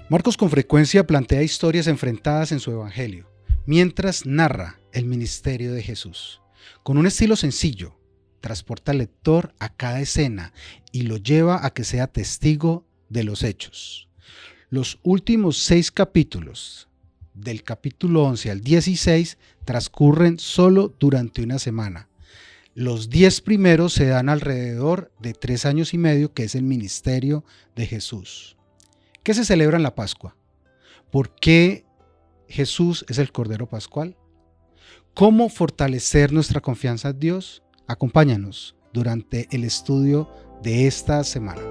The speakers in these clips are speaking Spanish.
Marcos con frecuencia plantea historias enfrentadas en su evangelio, mientras narra el ministerio de Jesús. Con un estilo sencillo, transporta al lector a cada escena y lo lleva a que sea testigo de los hechos. Los últimos 6 capítulos, del capítulo 11 al 16, transcurren solo durante una semana. Los 10 primeros se dan alrededor de 3 años y medio, que es el ministerio de Jesús. ¿Qué se celebra en la Pascua? ¿Por qué Jesús es el Cordero Pascual? ¿Cómo fortalecer nuestra confianza en Dios? Acompáñanos durante el estudio de esta semana.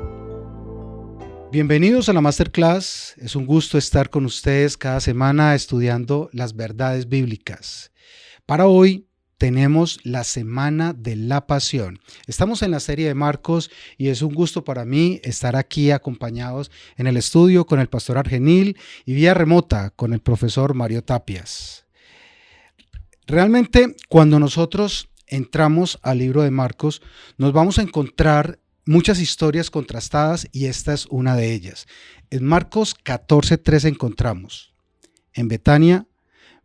Bienvenidos a la Masterclass. Es un gusto estar con ustedes cada semana estudiando las verdades bíblicas. Para hoy tenemos la Semana de la Pasión. Estamos en la serie de Marcos y es un gusto para mí estar aquí acompañados en el estudio con el pastor Argenil y vía remota con el profesor Mario Tapias. Realmente, cuando nosotros entramos al libro de Marcos, nos vamos a encontrar muchas historias contrastadas y esta es una de ellas. En Marcos 14:3 encontramos: en Betania,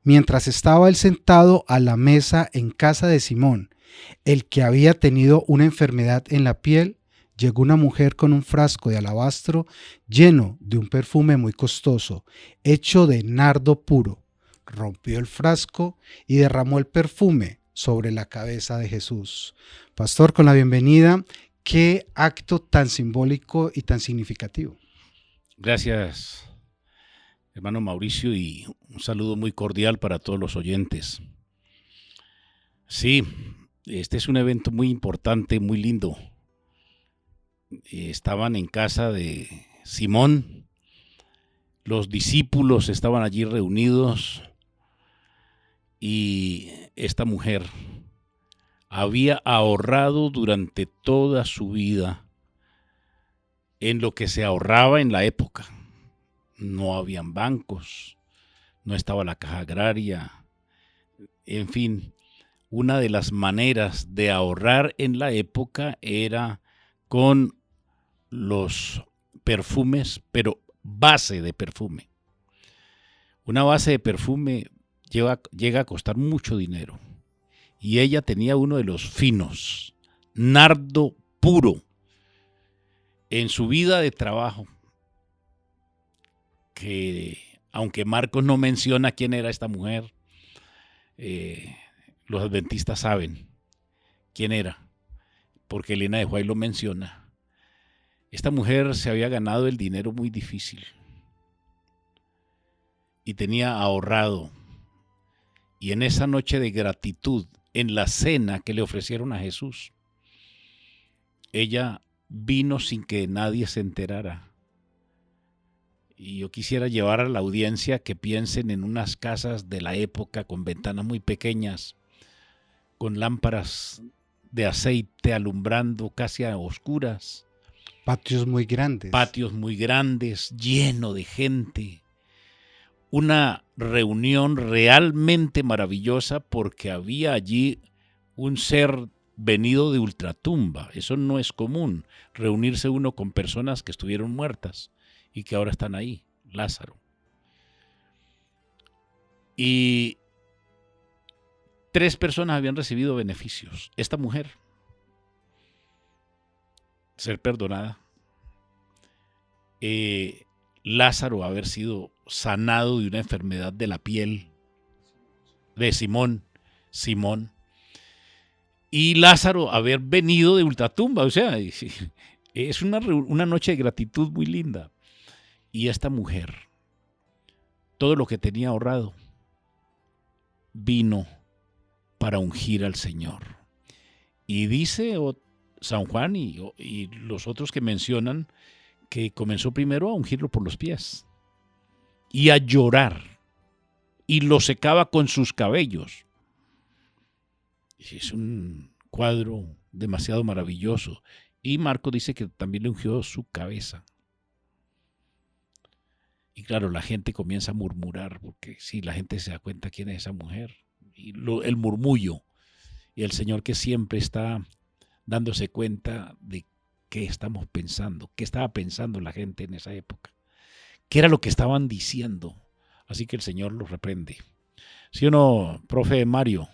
mientras estaba él sentado a la mesa en casa de Simón, el que había tenido una enfermedad en la piel, llegó una mujer con un frasco de alabastro lleno de un perfume muy costoso, hecho de nardo puro. Rompió el frasco y derramó el perfume sobre la cabeza de Jesús. Pastor, con la bienvenida, qué acto tan simbólico y tan significativo. Gracias, hermano Mauricio, y un saludo muy cordial para todos los oyentes. Sí, este es un evento muy importante, muy lindo. Estaban en casa de Simón, los discípulos estaban allí reunidos y esta mujer había ahorrado durante toda su vida en lo que se ahorraba en la época. No habían bancos, no estaba la caja agraria, en fin, una de las maneras de ahorrar en la época era con los perfumes, pero base de perfume. Una base de perfume llega a costar mucho dinero y ella tenía uno de los finos, nardo puro. En su vida de trabajo, que aunque Marcos no menciona quién era esta mujer, los adventistas saben quién era, porque Elena de White lo menciona. Esta mujer se había ganado el dinero muy difícil y tenía ahorrado, y en esa noche de gratitud, en la cena que le ofrecieron a Jesús, ella vino sin que nadie se enterara. Y yo quisiera llevar a la audiencia que piensen en unas casas de la época con ventanas muy pequeñas, con lámparas de aceite alumbrando casi a oscuras. Patios muy grandes. Lleno de gente. Una reunión realmente maravillosa porque había allí un ser venido de ultratumba. Eso no es común, reunirse uno con personas que estuvieron muertas y que ahora están ahí, Lázaro. Y 3 personas habían recibido beneficios. Esta mujer, ser perdonada, Lázaro haber sido sanado de una enfermedad de la piel, de Simón, y Lázaro haber venido de ultratumba. O sea, es una noche de gratitud muy linda. Y esta mujer, todo lo que tenía ahorrado, vino para ungir al Señor. Y dice San Juan y los otros que mencionan que comenzó primero a ungirlo por los pies y a llorar, y lo secaba con sus cabellos. Es un cuadro demasiado maravilloso. Y Marcos dice que también le ungió su cabeza. Y claro, la gente comienza a murmurar, porque sí, la gente se da cuenta quién es esa mujer. Y el murmullo, y el Señor que siempre está dándose cuenta de qué estamos pensando, qué estaba pensando la gente en esa época. qué era lo que estaban diciendo. Así que el Señor los reprende. ¿Sí o no, profe Mario?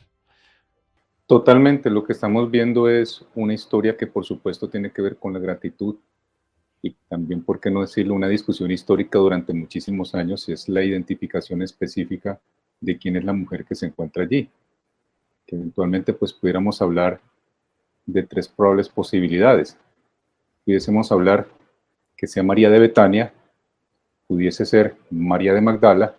Totalmente, lo que estamos viendo es una historia que por supuesto tiene que ver con la gratitud y también, por qué no decirlo, una discusión histórica durante muchísimos años, es la identificación específica de quién es la mujer que se encuentra allí. Que eventualmente pues pudiéramos hablar de tres probables posibilidades. Pudiésemos hablar que sea María de Betania, pudiese ser María de Magdala,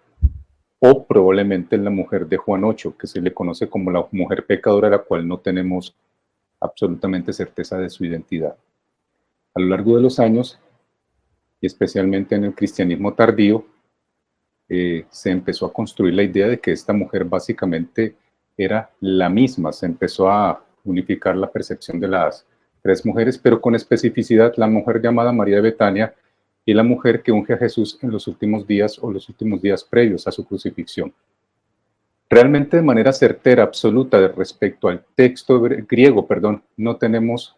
o probablemente la mujer de Juan 8, que se le conoce como la mujer pecadora, la cual no tenemos absolutamente certeza de su identidad. A lo largo de los años, y especialmente en el cristianismo tardío, se empezó a construir la idea de que esta mujer básicamente era la misma. Se empezó a unificar la percepción de las tres mujeres, pero con especificidad: la mujer llamada María de Betania y la mujer que unge a Jesús en los últimos días o los últimos días previos a su crucifixión. Realmente de manera certera, absoluta, respecto al texto griego, no tenemos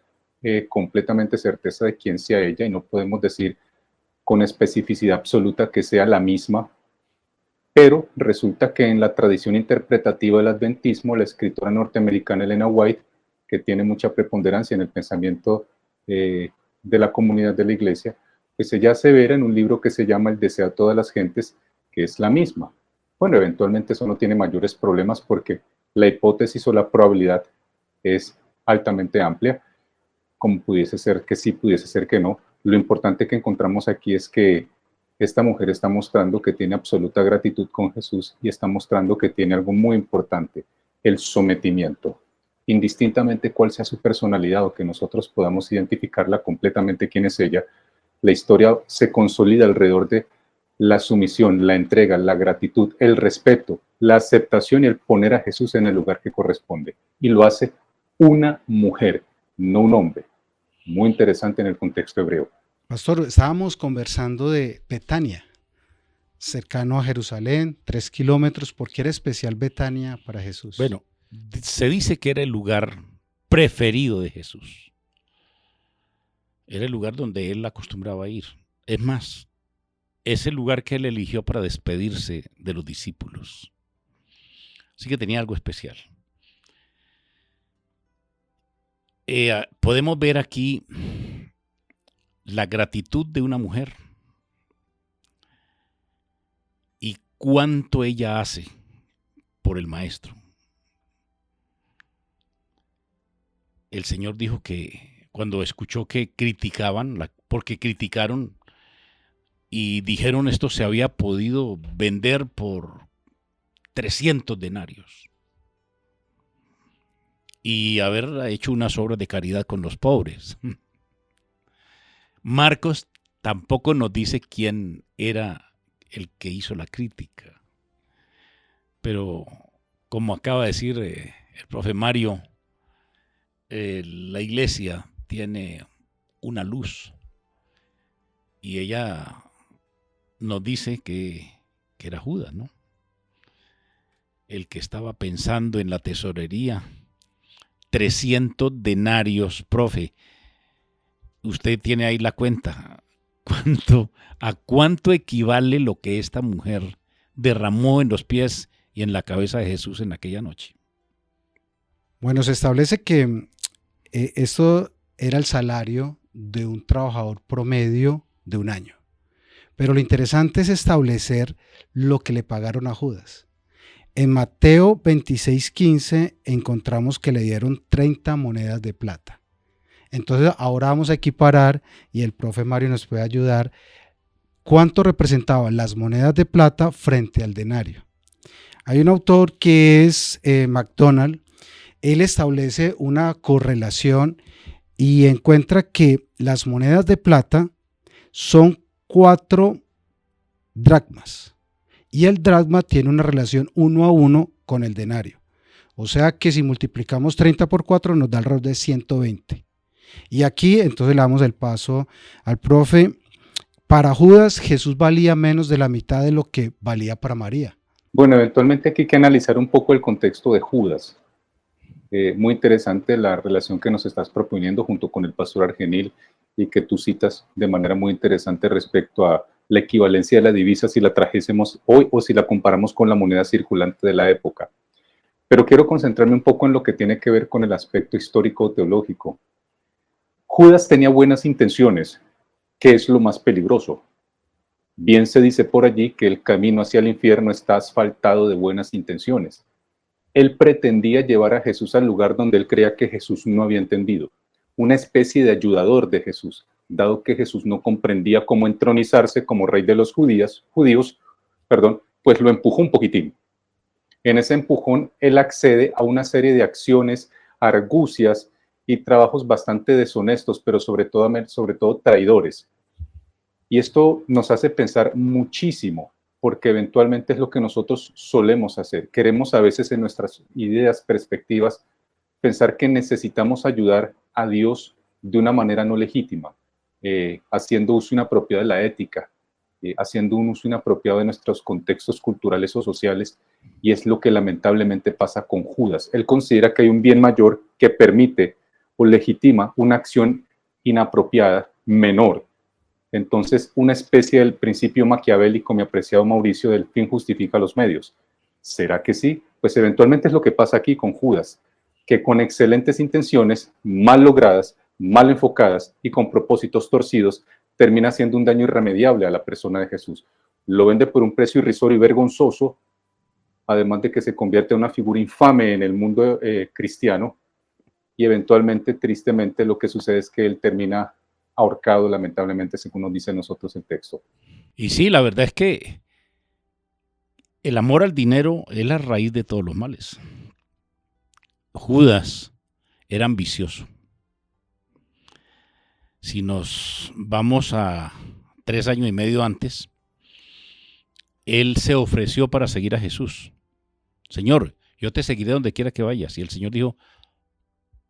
completamente certeza de quién sea ella, y no podemos decir con especificidad absoluta que sea la misma, pero resulta que en la tradición interpretativa del adventismo, la escritora norteamericana Elena White, que tiene mucha preponderancia en el pensamiento de la comunidad de la iglesia, pues ella asevera en un libro que se llama El deseo de todas las gentes, que es la misma. Bueno, eventualmente eso no tiene mayores problemas porque la hipótesis o la probabilidad es altamente amplia, como pudiese ser que sí, pudiese ser que no. Lo importante que encontramos aquí es que esta mujer está mostrando que tiene absoluta gratitud con Jesús y está mostrando que tiene algo muy importante: el sometimiento. Indistintamente cuál sea su personalidad o que nosotros podamos identificarla completamente quién es ella, la historia se consolida alrededor de la sumisión, la entrega, la gratitud, el respeto, la aceptación y el poner a Jesús en el lugar que corresponde. Y lo hace una mujer, no un hombre. Muy interesante en el contexto hebreo. Pastor, estábamos conversando de Betania, cercano a Jerusalén, 3 kilómetros. ¿Por qué era especial Betania para Jesús? Bueno, se dice que era el lugar preferido de Jesús. Era el lugar donde él acostumbraba ir. Es más, es el lugar que él eligió para despedirse de los discípulos. Así que tenía algo especial. Podemos ver aquí la gratitud de una mujer y cuánto ella hace por el maestro. El Señor dijo que cuando escuchó que criticaban, porque criticaron y dijeron esto se había podido vender por 300 denarios y haber hecho unas obras de caridad con los pobres. Marcos tampoco nos dice quién era el que hizo la crítica, pero como acaba de decir el profe Mario, la iglesia tiene una luz y ella nos dice que era Judas, ¿no? El que estaba pensando en la tesorería. 300 denarios, profe. Usted tiene ahí la cuenta. ¿A cuánto equivale lo que esta mujer derramó en los pies y en la cabeza de Jesús en aquella noche? Bueno, se establece que esto era el salario de un trabajador promedio de un año. Pero lo interesante es establecer lo que le pagaron a Judas. En Mateo 26:15 encontramos que le dieron 30 monedas de plata. Entonces ahora vamos a equiparar, y el profe Mario nos puede ayudar, cuánto representaban las monedas de plata frente al denario. Hay un autor que es MacDonald. Él establece una correlación y encuentra que las monedas de plata son 4 dracmas y el dracma tiene una relación 1:1 con el denario. O sea que si multiplicamos 30 por 4 nos da alrededor de 120. Y aquí entonces le damos el paso al profe. Para Judas, Jesús valía menos de la mitad de lo que valía para María. Bueno, eventualmente aquí hay que analizar un poco el contexto de Judas. Muy interesante la relación que nos estás proponiendo junto con el pastor Argenil y que tú citas de manera muy interesante respecto a la equivalencia de la divisa si la trajésemos hoy o si la comparamos con la moneda circulante de la época. Pero quiero concentrarme un poco en lo que tiene que ver con el aspecto histórico-teológico. Judas tenía buenas intenciones, que es lo más peligroso. Bien se dice por allí que el camino hacia el infierno está asfaltado de buenas intenciones. Él pretendía llevar a Jesús al lugar donde él creía que Jesús no había entendido, una especie de ayudador de Jesús, dado que Jesús no comprendía cómo entronizarse como rey de los judíos, pues lo empujó un poquitín. En ese empujón, él accede a una serie de acciones, argucias y trabajos bastante deshonestos, pero sobre todo traidores. Y esto nos hace pensar muchísimo, porque eventualmente es lo que nosotros solemos hacer. Queremos a veces en nuestras ideas, perspectivas, pensar que necesitamos ayudar a Dios de una manera no legítima, haciendo uso inapropiado de la ética, haciendo un uso inapropiado de nuestros contextos culturales o sociales, y es lo que lamentablemente pasa con Judas. Él considera que hay un bien mayor que permite o legitima una acción inapropiada menor. Entonces, una especie del principio maquiavélico, mi apreciado Mauricio, del fin justifica los medios. ¿Será que sí? Pues eventualmente es lo que pasa aquí con Judas, que con excelentes intenciones, mal logradas, mal enfocadas y con propósitos torcidos, termina haciendo un daño irremediable a la persona de Jesús. Lo vende por un precio irrisorio y vergonzoso, además de que se convierte en una figura infame en el mundo cristiano, y eventualmente, tristemente, lo que sucede es que él termina ahorcado, lamentablemente, según nos dice nosotros el texto. Y sí, la verdad es que el amor al dinero es la raíz de todos los males. Judas era ambicioso. Si nos vamos a 3 años y medio antes, él se ofreció para seguir a Jesús. Señor, yo te seguiré donde quiera que vayas. Y el Señor dijo,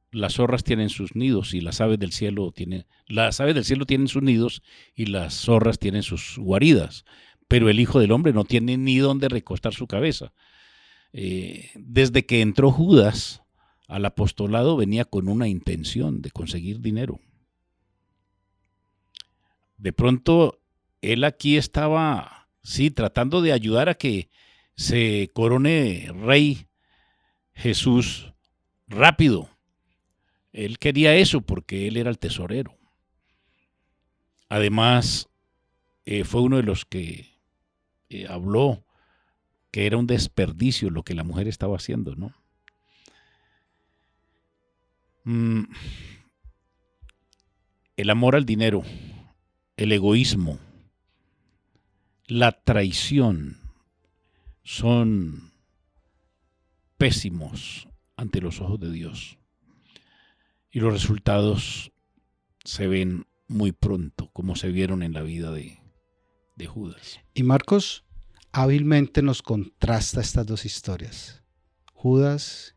las zorras tienen sus nidos y las aves del cielo tienen sus nidos y las zorras tienen sus guaridas, pero el Hijo del Hombre no tiene ni donde recostar su cabeza. Desde que entró Judas al apostolado venía con una intención de conseguir dinero. De pronto él aquí estaba, sí, tratando de ayudar a que se corone rey Jesús rápido. Él quería eso porque él era el tesorero. Además, fue uno de los que habló que era un desperdicio lo que la mujer estaba haciendo, ¿no? El amor al dinero, el egoísmo, la traición son pésimos ante los ojos de Dios. Y los resultados se ven muy pronto, como se vieron en la vida de Judas. Y Marcos hábilmente nos contrasta estas dos historias, Judas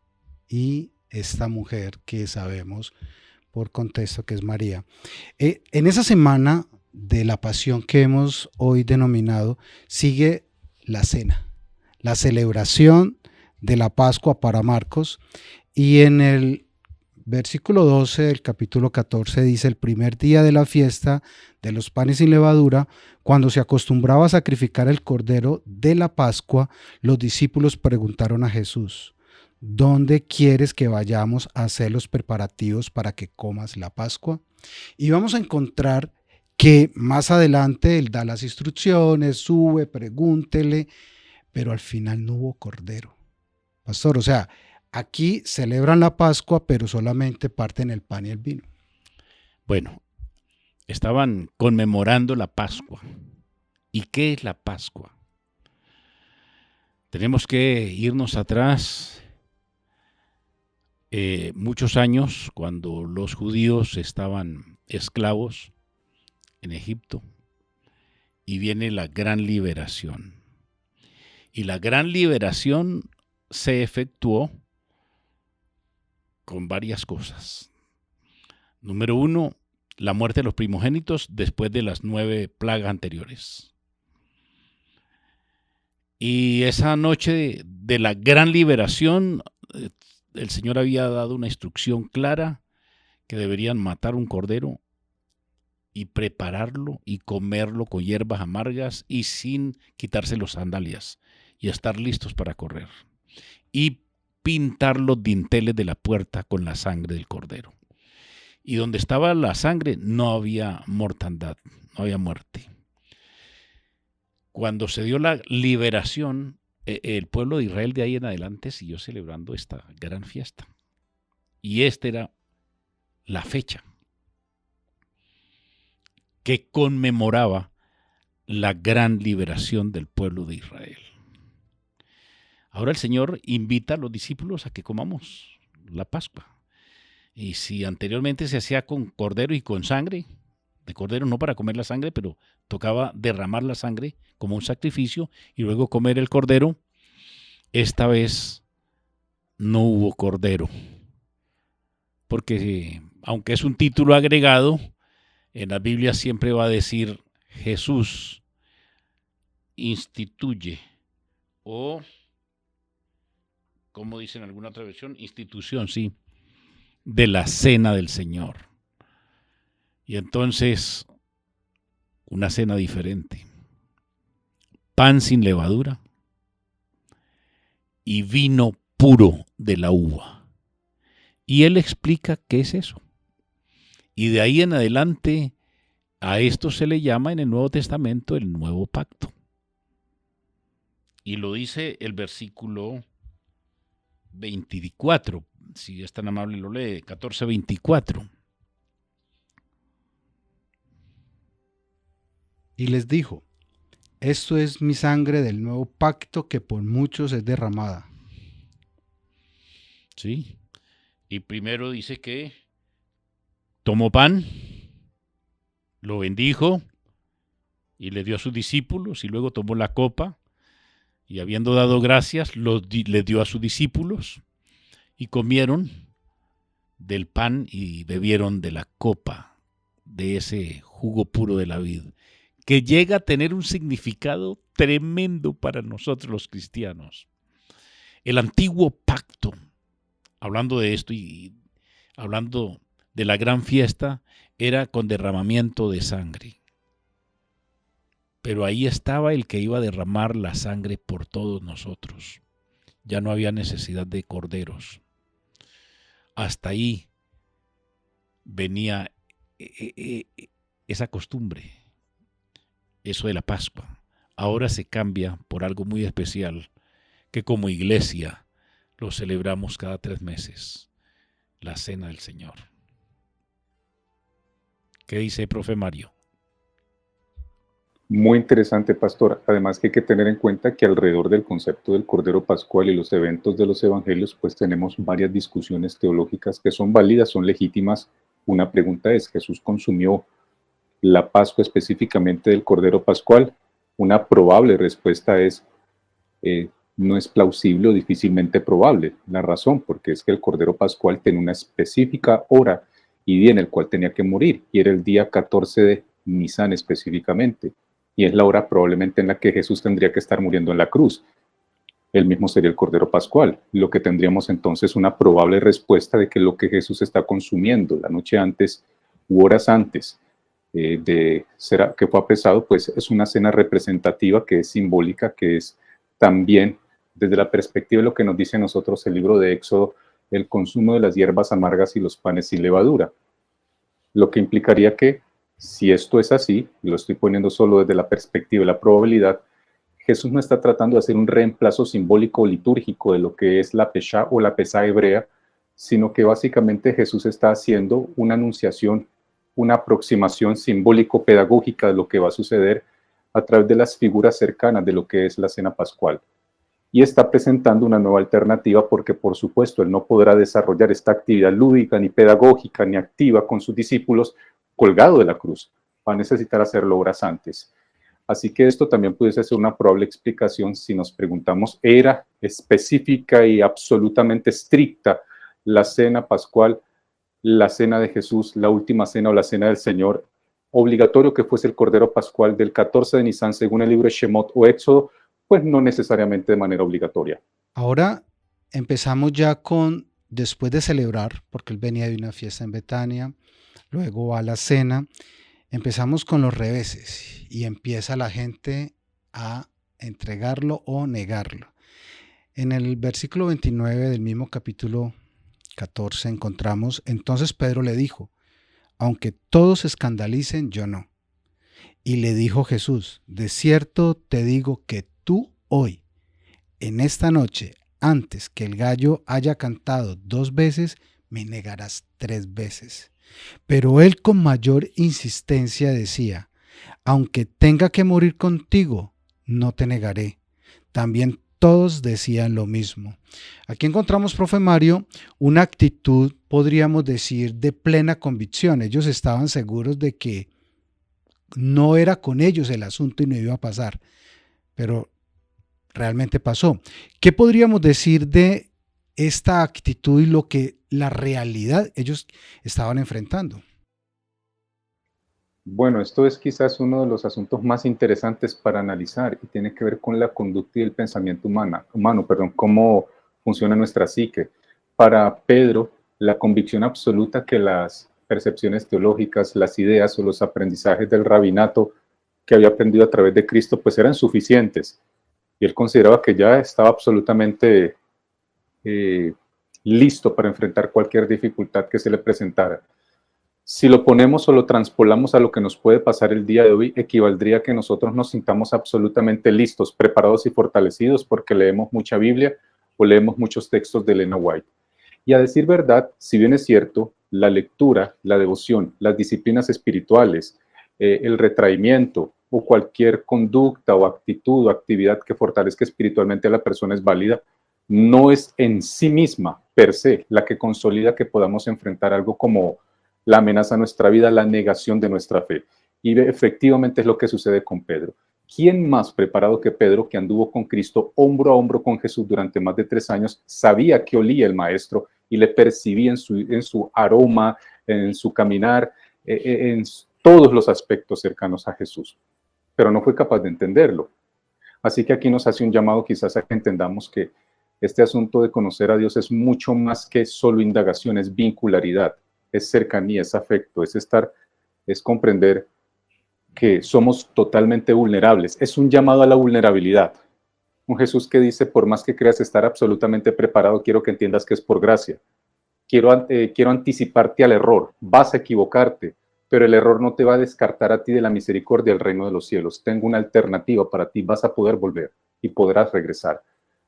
y esta mujer que sabemos por contexto que es María. En esa semana de la pasión que hemos hoy denominado, sigue la cena, la celebración de la Pascua para Marcos, y en el versículo 12 del capítulo 14 dice: el primer día de la fiesta de los panes sin levadura, cuando se acostumbraba a sacrificar el cordero de la Pascua, los discípulos preguntaron a Jesús: ¿dónde quieres que vayamos a hacer los preparativos para que comas la Pascua? Y vamos a encontrar que más adelante él da las instrucciones, sube, pregúntele, pero al final no hubo cordero. Pastor, o sea, aquí celebran la Pascua, pero solamente parten el pan y el vino. Bueno, estaban conmemorando la Pascua. ¿Y qué es la Pascua? Tenemos que irnos atrás muchos años, cuando los judíos estaban esclavos en Egipto, y viene la gran liberación. Y la gran liberación se efectuó con varias cosas. Número 1, la muerte de los primogénitos después de las 9 plagas anteriores. Y esa noche de la gran liberación, el Señor había dado una instrucción clara que deberían matar un cordero y prepararlo y comerlo con hierbas amargas y sin quitarse los sandalias y estar listos para correr. Y pintar los dinteles de la puerta con la sangre del cordero. Y donde estaba la sangre no había mortandad, no había muerte. Cuando se dio la liberación, el pueblo de Israel de ahí en adelante siguió celebrando esta gran fiesta. Y esta era la fecha que conmemoraba la gran liberación del pueblo de Israel. Ahora el Señor invita a los discípulos a que comamos la Pascua. Y si anteriormente se hacía con cordero y con sangre, de cordero no para comer la sangre, pero tocaba derramar la sangre como un sacrificio y luego comer el cordero, esta vez no hubo cordero. Porque aunque es un título agregado, en la Biblia siempre va a decir Jesús instituye o, como dice en alguna otra versión, institución, sí, de la cena del Señor. Y entonces, una cena diferente. Pan sin levadura y vino puro de la uva. Y él explica qué es eso. Y de ahí en adelante, a esto se le llama en el Nuevo Testamento el Nuevo Pacto. Y lo dice el versículo 24, si es tan amable lo lee, 14:24. Y les dijo: esto es mi sangre del nuevo pacto que por muchos es derramada. Sí. Y primero dice que tomó pan, lo bendijo y le dio a sus discípulos, y luego tomó la copa y habiendo dado gracias, le dio a sus discípulos y comieron del pan y bebieron de la copa, de ese jugo puro de la vid, que llega a tener un significado tremendo para nosotros los cristianos. El antiguo pacto, hablando de esto y hablando de la gran fiesta, era con derramamiento de sangre. Pero ahí estaba el que iba a derramar la sangre por todos nosotros. Ya no había necesidad de corderos. Hasta ahí venía esa costumbre, eso de la Pascua. Ahora se cambia por algo muy especial, que como iglesia lo celebramos cada 3 meses, la Cena del Señor. ¿Qué dice, profe Mario? Muy interesante, pastor. Además que hay que tener en cuenta que alrededor del concepto del Cordero Pascual y los eventos de los evangelios, pues tenemos varias discusiones teológicas que son válidas, son legítimas. Una pregunta es, ¿Jesús consumió la Pascua específicamente del Cordero Pascual? Una probable respuesta es, no es plausible o difícilmente probable. La razón, porque es que el Cordero Pascual tenía una específica hora y día en el cual tenía que morir, y era el día 14 de Nisan específicamente. Y es la hora probablemente en la que Jesús tendría que estar muriendo en la cruz. El mismo sería el Cordero Pascual. Lo que tendríamos entonces una probable respuesta de que lo que Jesús está consumiendo la noche antes u horas antes que fue apresado, pues es una cena representativa que es simbólica, que es también desde la perspectiva de lo que nos dice a nosotros el libro de Éxodo, el consumo de las hierbas amargas y los panes sin levadura. Lo que implicaría que si esto es así, y lo estoy poniendo solo desde la perspectiva de la probabilidad, Jesús no está tratando de hacer un reemplazo simbólico o litúrgico de lo que es la Peshá o la Pesá hebrea, sino que básicamente Jesús está haciendo una anunciación, una aproximación simbólico-pedagógica de lo que va a suceder a través de las figuras cercanas de lo que es la cena pascual. Y está presentando una nueva alternativa porque, por supuesto, él no podrá desarrollar esta actividad lúdica, ni pedagógica, ni activa con sus discípulos colgado de la cruz. Va a necesitar hacerlo horas antes. Así que esto también pudiese ser una probable explicación si nos preguntamos, ¿era específica y absolutamente estricta la cena pascual, la cena de Jesús, la última cena o la cena del Señor, obligatorio que fuese el Cordero Pascual del 14 de Nisan según el libro de Shemot o Éxodo? Pues no necesariamente de manera obligatoria. Ahora empezamos ya con, después de celebrar, porque él venía de una fiesta en Betania, luego a la cena, Empezamos con los reveses y empieza la gente a entregarlo o negarlo. En el versículo 29 del mismo capítulo 14 encontramos: entonces Pedro le dijo, aunque todos se escandalicen, yo no. Y le dijo Jesús, de cierto te digo que tú hoy, en esta noche, antes que el gallo haya cantado 2 veces, me negarás 3 veces. Pero él con mayor insistencia decía, aunque tenga que morir contigo, no te negaré. También todos decían lo mismo. Aquí encontramos, profe Mario, una actitud, podríamos decir, de plena convicción. Ellos estaban seguros de que no era con ellos el asunto y no iba a pasar, pero realmente pasó. ¿Qué podríamos decir de esta actitud y lo que la realidad ellos estaban enfrentando? Bueno, esto es quizás uno de los asuntos más interesantes para analizar y tiene que ver con la conducta y el pensamiento humano, cómo funciona nuestra psique. Para Pedro, la convicción absoluta que las percepciones teológicas, las ideas o los aprendizajes del rabinato que había aprendido a través de Cristo, pues eran suficientes. Y él consideraba que ya estaba absolutamente listo para enfrentar cualquier dificultad que se le presentara. Si lo ponemos o lo transpolamos a lo que nos puede pasar el día de hoy, equivaldría a que nosotros nos sintamos absolutamente listos, preparados y fortalecidos porque leemos mucha Biblia o leemos muchos textos de Elena White. Y a decir verdad, si bien es cierto, la lectura, la devoción, las disciplinas espirituales, el retraimiento o cualquier conducta o actitud o actividad que fortalezca espiritualmente a la persona es válida, no es en sí misma, per se, la que consolida que podamos enfrentar algo como la amenaza a nuestra vida, la negación de nuestra fe. Y efectivamente es lo que sucede con Pedro. ¿Quién más preparado que Pedro, que anduvo con Cristo hombro a hombro con Jesús durante más de 3 años, sabía que olía el Maestro y le percibía en su aroma, en su caminar, en todos los aspectos cercanos a Jesús? Pero no fue capaz de entenderlo. Así que aquí nos hace un llamado quizás a que entendamos que este asunto de conocer a Dios es mucho más que solo indagación, es vincularidad, es cercanía, es afecto, es estar, es comprender que somos totalmente vulnerables. Es un llamado a la vulnerabilidad. Un Jesús que dice, por más que creas estar absolutamente preparado, quiero que entiendas que es por gracia. Quiero anticiparte al error. Vas a equivocarte, pero el error no te va a descartar a ti de la misericordia del reino de los cielos. Tengo una alternativa para ti. Vas a poder volver y podrás regresar.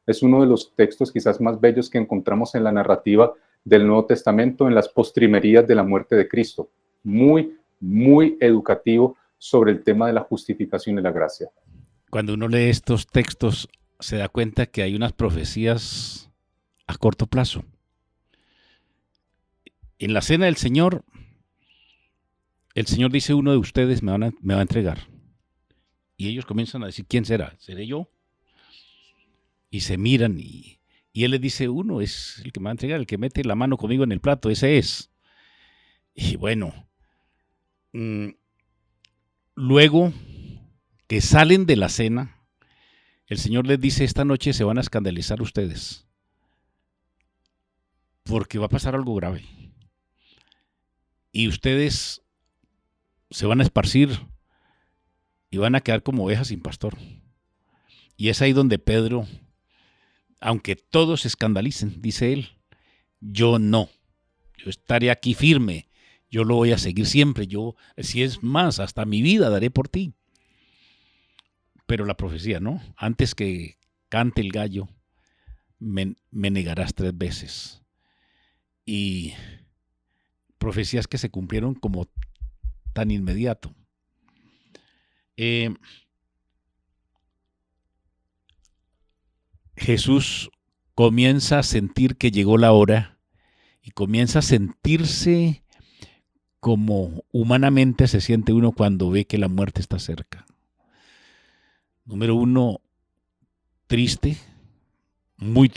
Es uno de los textos quizás más bellos que encontramos en la narrativa del Nuevo Testamento, en las postrimerías de la muerte de Cristo. Muy, muy educativo sobre el tema de la justificación y la gracia. Cuando uno lee estos textos, se da cuenta que hay unas profecías a corto plazo. En la cena del Señor, el Señor dice, uno de ustedes me va a entregar. Y ellos comienzan a decir, ¿quién será? ¿Seré yo? Y se miran y Él les dice, uno es el que me va a entregar, el que mete la mano conmigo en el plato, ese es. Y bueno, luego que salen de la cena, el Señor les dice, esta noche se van a escandalizar ustedes, porque va a pasar algo grave. Y ustedes se van a esparcir y van a quedar como ovejas sin pastor. Y es ahí donde Pedro, aunque todos se escandalicen, dice él, yo no, yo estaré aquí firme, yo lo voy a seguir siempre, yo, si es más, hasta mi vida daré por ti. Pero la profecía, ¿no? Antes que cante el gallo, me negarás 3 veces. Y profecías que se cumplieron como tan inmediato. Jesús comienza a sentir que llegó la hora y comienza a sentirse como humanamente se siente uno cuando ve que la muerte está cerca. Número 1, triste, muy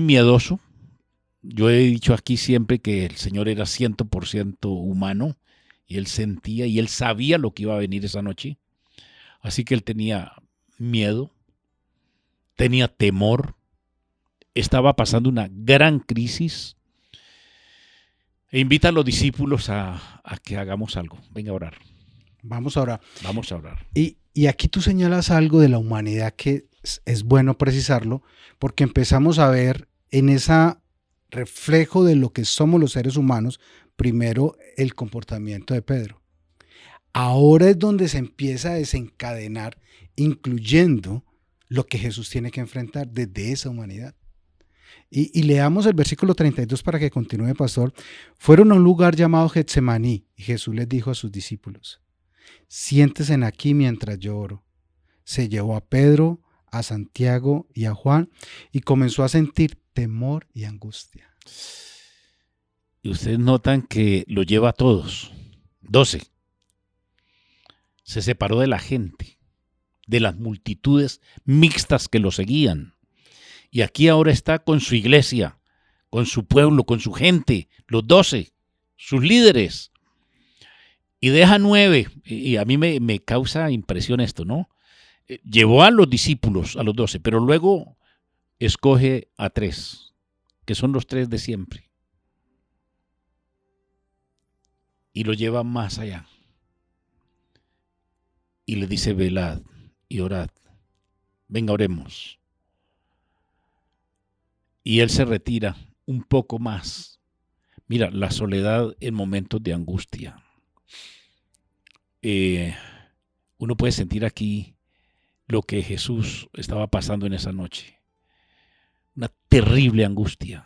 miedoso. Yo he dicho aquí siempre que el Señor era 100% humano y Él sentía y Él sabía lo que iba a venir esa noche. Así que Él tenía miedo, tenía temor, estaba pasando una gran crisis. E invita a los discípulos a que hagamos algo. Venga a orar. Vamos ahora. Vamos a orar. Y aquí tú señalas algo de la humanidad que es bueno precisarlo, porque empezamos a ver en ese reflejo de lo que somos los seres humanos, primero el comportamiento de Pedro. Ahora es donde se empieza a desencadenar, incluyendo lo que Jesús tiene que enfrentar desde esa humanidad. Y leamos el versículo 32 para que continúe, pastor. Fueron a un lugar llamado Getsemaní y Jesús les dijo a sus discípulos: siéntense aquí mientras yo oro. Se llevó a Pedro, a Santiago y a Juan y comenzó a sentir temor y angustia. Y ustedes notan que lo lleva a todos. 12. Se separó de la gente, de las multitudes mixtas que lo seguían. Y aquí ahora está con su iglesia, con su pueblo, con su gente, los 12, sus líderes. Y deja 9, y a mí me causa impresión esto, ¿no? Llevó a los discípulos, a los 12, pero luego escoge a 3, que son los 3 de siempre. Y lo lleva más allá. Y le dice: velad y orad. Venga, oremos. Y él se retira un poco más. Mira, la soledad en momentos de angustia. Uno puede sentir aquí lo que Jesús estaba pasando en esa noche. Una terrible angustia.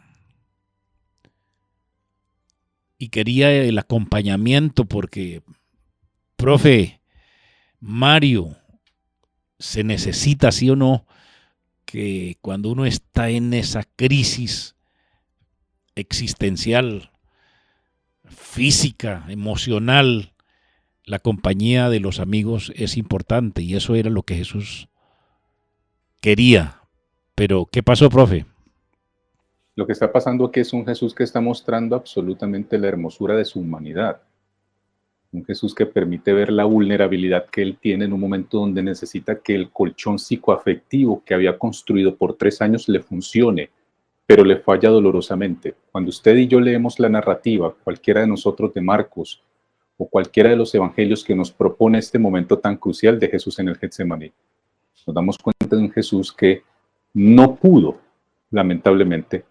Y quería el acompañamiento porque, profe Mario, se necesita, sí o no, que cuando uno está en esa crisis existencial, física, emocional, la compañía de los amigos es importante, y eso era lo que Jesús quería. Pero, ¿qué pasó, profe? Lo que está pasando aquí es un Jesús que está mostrando absolutamente la hermosura de su humanidad. Un Jesús que permite ver la vulnerabilidad que él tiene en un momento donde necesita que el colchón psicoafectivo que había construido por 3 años le funcione, pero le falla dolorosamente. Cuando usted y yo leemos la narrativa, cualquiera de nosotros de Marcos o cualquiera de los evangelios que nos propone este momento tan crucial de Jesús en el Getsemaní, nos damos cuenta de un Jesús que no pudo, lamentablemente,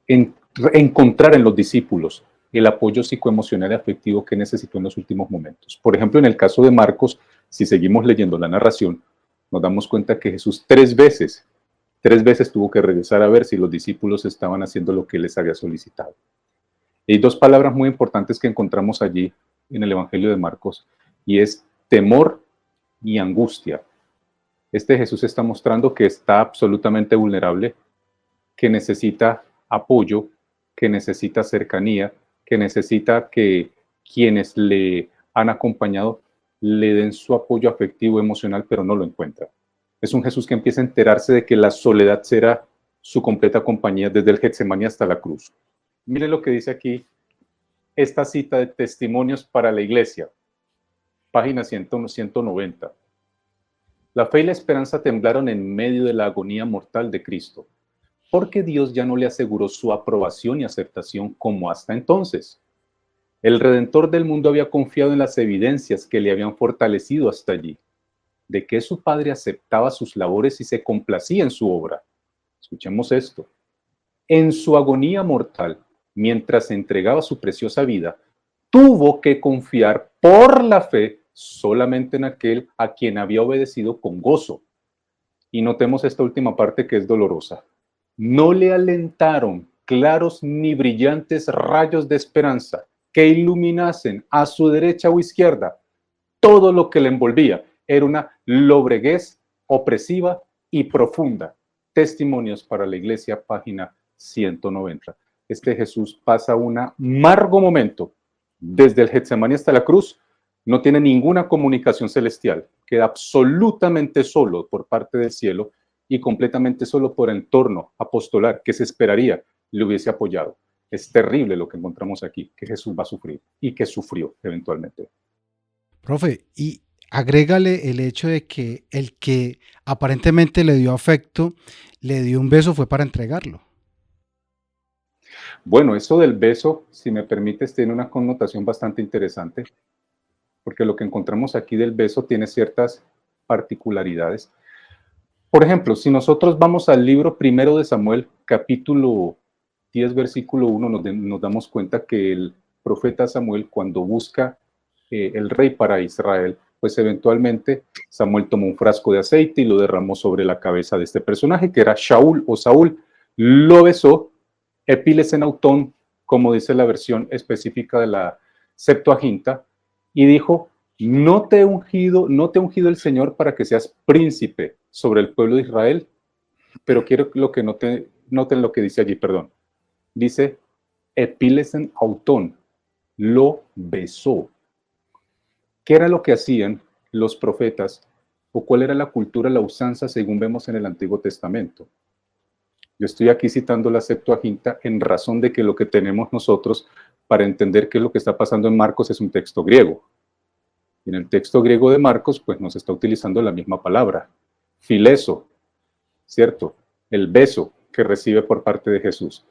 encontrar en los discípulos el apoyo psicoemocional y afectivo que necesitó en los últimos momentos. Por ejemplo, en el caso de Marcos, si seguimos leyendo la narración, nos damos cuenta que Jesús 3 veces tuvo que regresar a ver si los discípulos estaban haciendo lo que les había solicitado. Y hay 2 palabras muy importantes que encontramos allí en el Evangelio de Marcos, y es temor y angustia. Este Jesús está mostrando que está absolutamente vulnerable, que necesita apoyo, que necesita cercanía, que necesita que quienes le han acompañado le den su apoyo afectivo, emocional, pero no lo encuentra. Es un Jesús que empieza a enterarse de que la soledad será su completa compañía desde el Getsemaní hasta la cruz. Mire lo que dice aquí esta cita de Testimonios para la Iglesia, página 190. La fe y la esperanza temblaron en medio de la agonía mortal de Cristo, porque Dios ya no le aseguró su aprobación y aceptación como hasta entonces. El Redentor del mundo había confiado en las evidencias que le habían fortalecido hasta allí, de que su Padre aceptaba sus labores y se complacía en su obra. Escuchemos esto. En su agonía mortal, mientras entregaba su preciosa vida, tuvo que confiar por la fe solamente en aquel a quien había obedecido con gozo. Y notemos esta última parte que es dolorosa. No le alentaron claros ni brillantes rayos de esperanza que iluminasen a su derecha o izquierda. Todo lo que le envolvía era una lobreguez opresiva y profunda. Testimonios para la Iglesia, página 190. Este Jesús pasa un amargo momento desde el Getsemaní hasta la cruz. No tiene ninguna comunicación celestial. Queda absolutamente solo por parte del cielo y completamente solo por el entorno apostolar que se esperaría le hubiese apoyado. Es terrible lo que encontramos aquí, que Jesús va a sufrir y que sufrió eventualmente. Profe, y agrégale el hecho de que el que aparentemente le dio afecto, le dio un beso, fue para entregarlo. Bueno, eso del beso, si me permites, tiene una connotación bastante interesante, porque lo que encontramos aquí del beso tiene ciertas particularidades. Por ejemplo, si nosotros vamos al libro primero de Samuel, capítulo 10, versículo 1, nos damos cuenta que el profeta Samuel, cuando busca el rey para Israel, pues eventualmente Samuel tomó un frasco de aceite y lo derramó sobre la cabeza de este personaje, que era Shaul o Saúl. Lo besó, Epiles en Autón, como dice la versión específica de la Septuaginta, y dijo, no te he ungido el Señor para que seas príncipe sobre el pueblo de Israel, pero quiero que noten lo que dice allí, perdón. Dice, Epiles en Autón, lo besó. ¿Qué era lo que hacían los profetas o cuál era la cultura, la usanza según vemos en el Antiguo Testamento? Yo estoy aquí citando la Septuaginta en razón de que lo que tenemos nosotros para entender qué es lo que está pasando en Marcos es un texto griego. Y en el texto griego de Marcos, pues nos está utilizando la misma palabra, fileso, ¿cierto? El beso que recibe por parte de Jesús.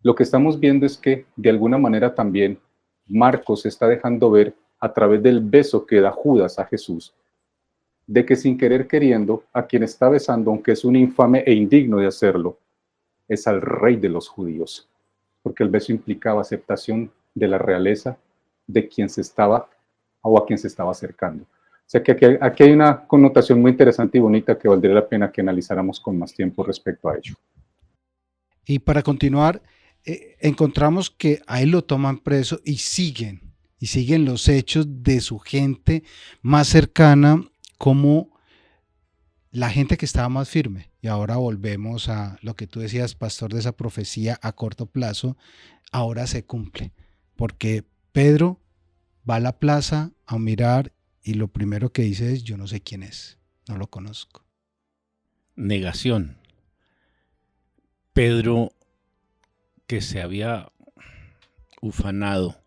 Lo que estamos viendo es que de alguna manera también Marcos está dejando ver a través del beso que da Judas a Jesús, de que sin querer queriendo, a quien está besando, aunque es un infame e indigno de hacerlo, es al rey de los judíos, porque el beso implicaba aceptación de la realeza de quien se estaba o a quien se estaba acercando. O sea que aquí hay una connotación muy interesante y bonita que valdría la pena que analizáramos con más tiempo respecto a ello. Y para continuar, encontramos que a él lo toman preso y siguen los hechos de su gente más cercana, como la gente que estaba más firme. Y ahora volvemos a lo que tú decías, pastor, de esa profecía a corto plazo. Ahora se cumple, porque Pedro va a la plaza a mirar y lo primero que dice es, yo no sé quién es, no lo conozco. Negación. Pedro, que se había ufanado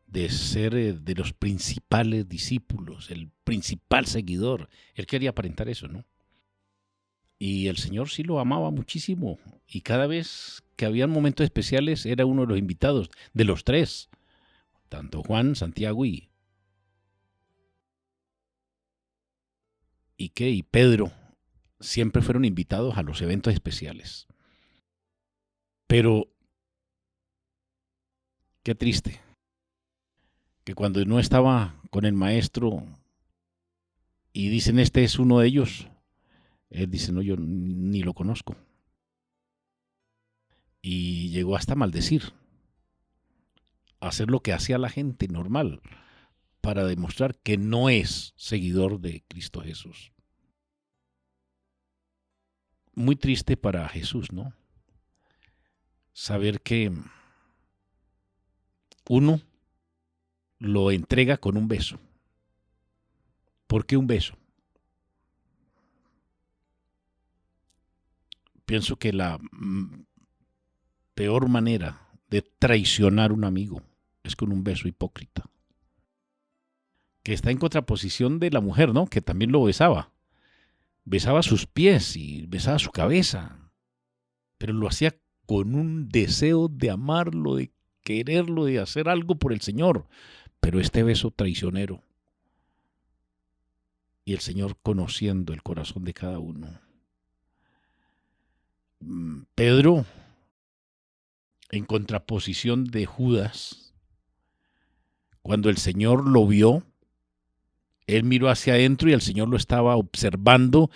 de ser de los principales discípulos, el principal seguidor. Él quería aparentar eso, ¿no? Y el Señor sí lo amaba muchísimo. Y cada vez que había momentos especiales era uno de los invitados, de los tres. Tanto Juan, Santiago y Pedro siempre fueron invitados a los eventos especiales. Pero qué triste que cuando no estaba con el maestro y dicen este es uno de ellos, él dice no, yo ni lo conozco. Y llegó hasta maldecir, hacer lo que hacía la gente normal para demostrar que no es seguidor de Cristo Jesús. Muy triste para Jesús, ¿no? Saber que uno lo entrega con un beso. ¿Por qué un beso? Pienso que la peor manera de traicionar a un amigo es con un beso hipócrita. Que está en contraposición de la mujer, ¿no? Que también lo besaba. Besaba sus pies y besaba su cabeza. Pero lo hacía con un deseo de amarlo, de quererlo, de hacer algo por el Señor. Pero este beso traicionero. Y el Señor conociendo el corazón de cada uno. Pedro, en contraposición de Judas, cuando el Señor lo vio, él miró hacia adentro y el Señor lo estaba observando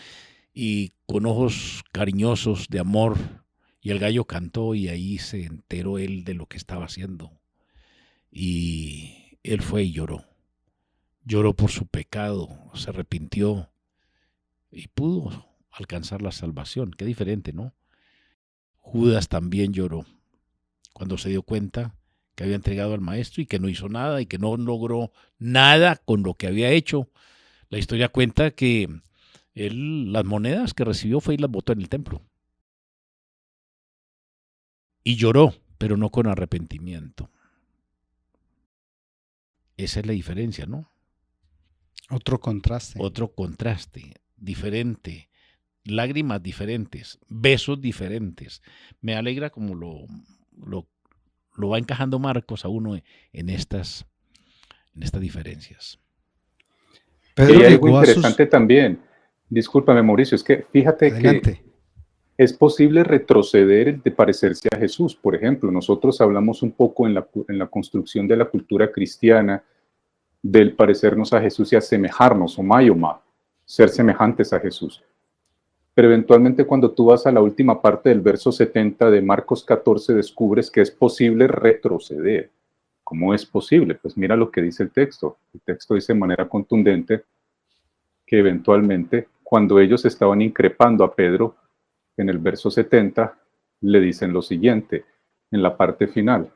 y con ojos cariñosos de amor. Y el gallo cantó y ahí se enteró él de lo que estaba haciendo. Y él fue y lloró. Lloró por su pecado, se arrepintió y pudo alcanzar la salvación. Qué diferente, ¿no? Judas también lloró cuando se dio cuenta que había entregado al maestro y que no hizo nada y que no logró nada con lo que había hecho. La historia cuenta que él las monedas que recibió fue y las botó en el templo. Y lloró, pero no con arrepentimiento. Esa es la diferencia, ¿no? Otro contraste. Otro contraste, diferente, lágrimas diferentes, besos diferentes. Me alegra, como lo lo va encajando Marcos a uno en estas diferencias. Pedro Y hay algo negó a sus... interesante también, discúlpame Mauricio, es que fíjate Adelante. que es posible retroceder de parecerse a Jesús. Por ejemplo, nosotros hablamos un poco en la construcción de la cultura cristiana del parecernos a Jesús y asemejarnos, o mayoma, ser semejantes a Jesús. Pero eventualmente cuando tú vas a la última parte del verso 70 de Marcos 14, descubres que es posible retroceder. ¿Cómo es posible? Pues mira lo que dice el texto. El texto dice de manera contundente que eventualmente, cuando ellos estaban increpando a Pedro, en el verso 70, le dicen lo siguiente, en la parte final.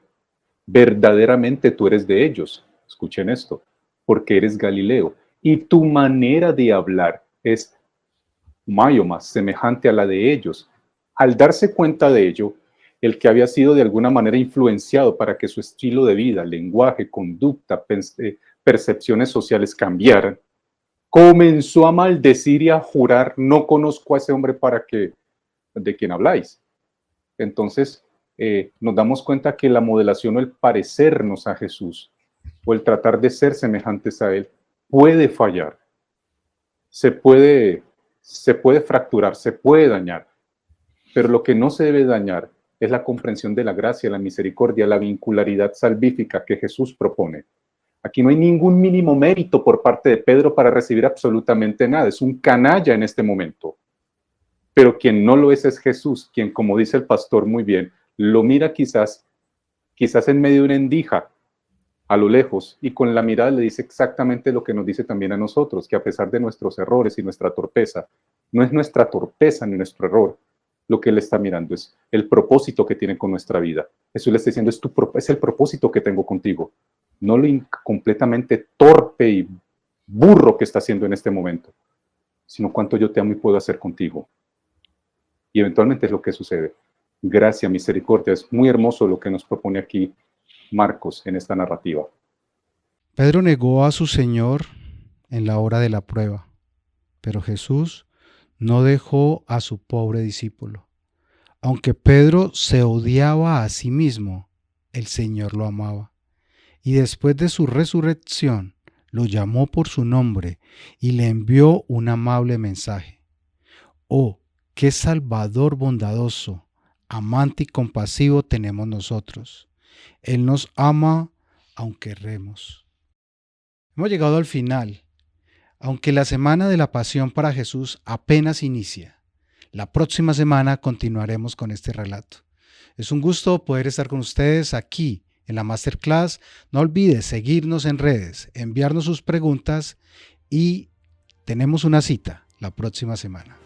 Verdaderamente tú eres de ellos. Escuchen esto, porque eres Galileo. Y tu manera de hablar es mayoma, semejante a la de ellos. Al darse cuenta de ello, el que había sido de alguna manera influenciado para que su estilo de vida, lenguaje, conducta, percepciones sociales cambiaran, comenzó a maldecir y a jurar, no conozco a ese hombre de quien habláis. Entonces, nos damos cuenta que la modelación o el parecernos a Jesús o el tratar de ser semejantes a Él puede fallar, se puede fracturar, se puede dañar, pero lo que no se debe dañar es la comprensión de la gracia, la misericordia, la vincularidad salvífica que Jesús propone. Aquí no hay ningún mínimo mérito por parte de Pedro para recibir absolutamente nada, es un canalla en este momento. Pero quien no lo es Jesús, quien, como dice el pastor muy bien, lo mira quizás en medio de una endija, a lo lejos, y con la mirada le dice exactamente lo que nos dice también a nosotros, que a pesar de nuestros errores y nuestra torpeza, no es nuestra torpeza ni nuestro error, lo que él está mirando es el propósito que tiene con nuestra vida. Jesús le está diciendo, es el propósito que tengo contigo, no lo completamente torpe y burro que está haciendo en este momento, sino cuánto yo te amo y puedo hacer contigo. Y eventualmente es lo que sucede. Gracia, misericordia, es muy hermoso lo que nos propone aquí Marcos en esta narrativa. Pedro negó a su Señor en la hora de la prueba, pero Jesús no dejó a su pobre discípulo. Aunque Pedro se odiaba a sí mismo, el Señor lo amaba. Y después de su resurrección, lo llamó por su nombre y le envió un amable mensaje. Oh, qué Salvador bondadoso, amante y compasivo tenemos nosotros. Él nos ama aunque erremos. Hemos llegado al final. Aunque la semana de la pasión para Jesús apenas inicia, la próxima semana continuaremos con este relato. Es un gusto poder estar con ustedes aquí en la Masterclass. No olvides seguirnos en redes, enviarnos sus preguntas y tenemos una cita la próxima semana.